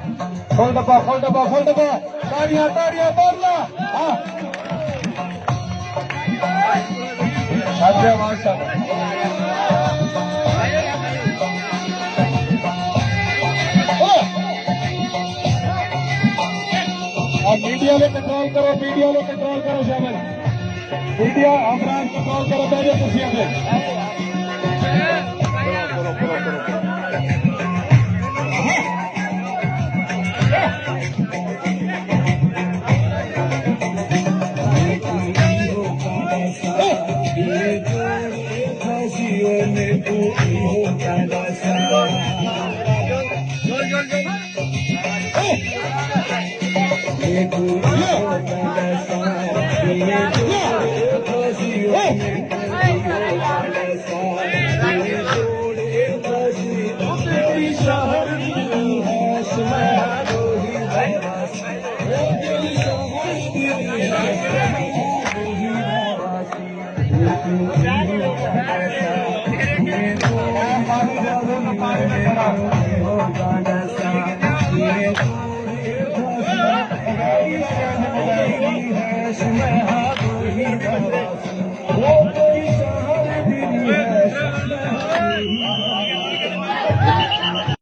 खोल डब्बा खोल डब्बा खोल डब्बा ताड़ियां ताड़ियां तोड़ना हाँ और मीडिया में कंट्रोल करो शामिल मीडिया अफराज कंट्रोल करो पहले कुर्सियों पे